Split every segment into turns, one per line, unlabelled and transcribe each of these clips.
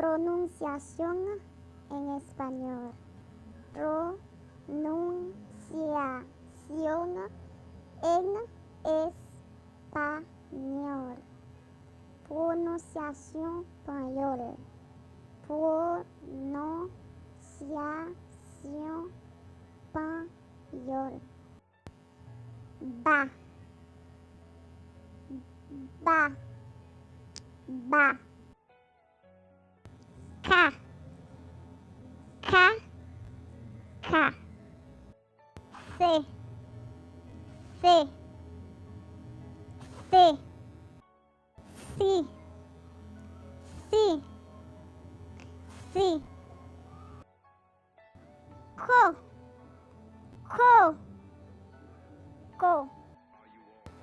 Pronunciación en español. Pronunciación en español. Pronunciación español. Pronunciación español. Ba. Ba. Ba. Ca. Ca. Ca. Se. Se. Se. Si. Si. Si. Co. Co. Co.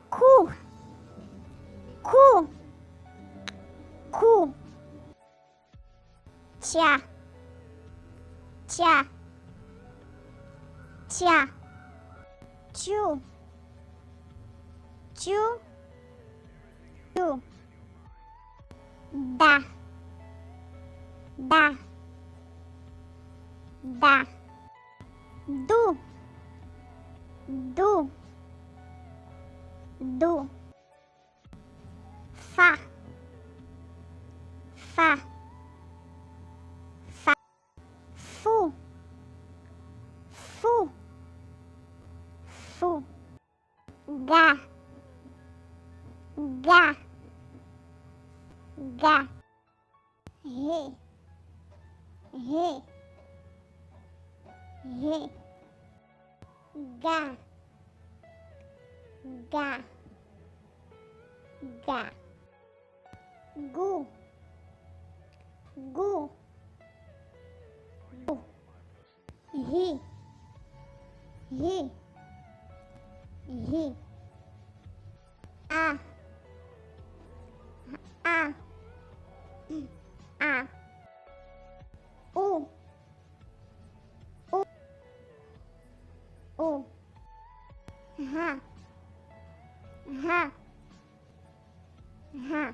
Cu. Cu. Cu. Cha. Cha. Cha. Chu. Chu. Chu. Da. Da. Da. Du. Du. Du. Fa. Fa. Fa. Fu. Fu. Fu. Ga. Ga. Ga. He. He. He. Ga. Ga. Ga. Gu. Gu. Gu. He. He. He. A. A. A. U. U. U. Ha. Ha. Ha.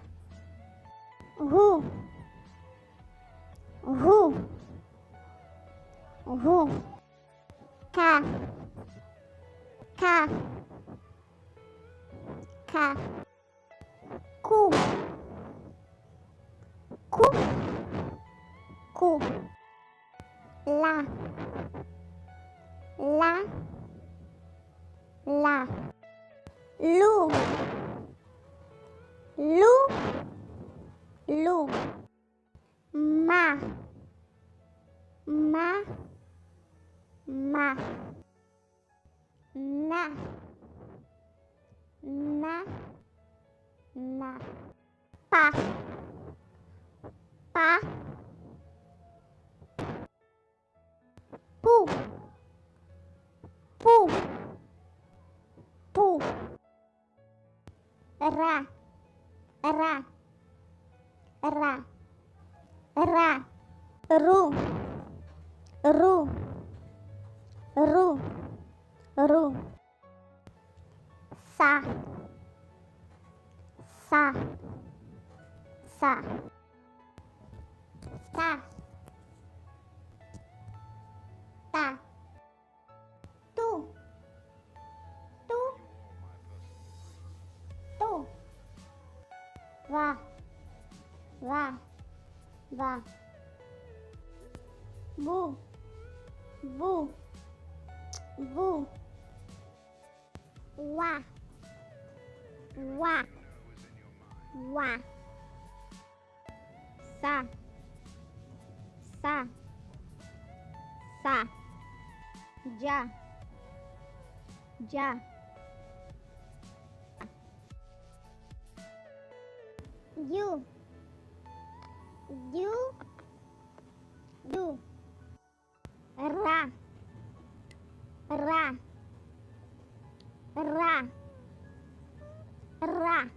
Hu. Hu. Hu. Ka. Ka. Ka. Ku. Ku. Ku. La. La. La. Lu. Lu. Lu. Ma. Ma. Ma. Na. Na. Na. Pa. Pa. Pu. Pu. Pu. Ra. Ra. Ra. Ra. Ru. Ru. Ru. Ru. Sa. Sa. Sa. Ta. Ta. Tu. Tu. Tu. Va. Va. Va. Bu. Bu. Bu. Wa. Wa. Wa. Sa. Sa. Sa. Ja. Ja. You. You. You. Ra. Ra. Ra. Ra.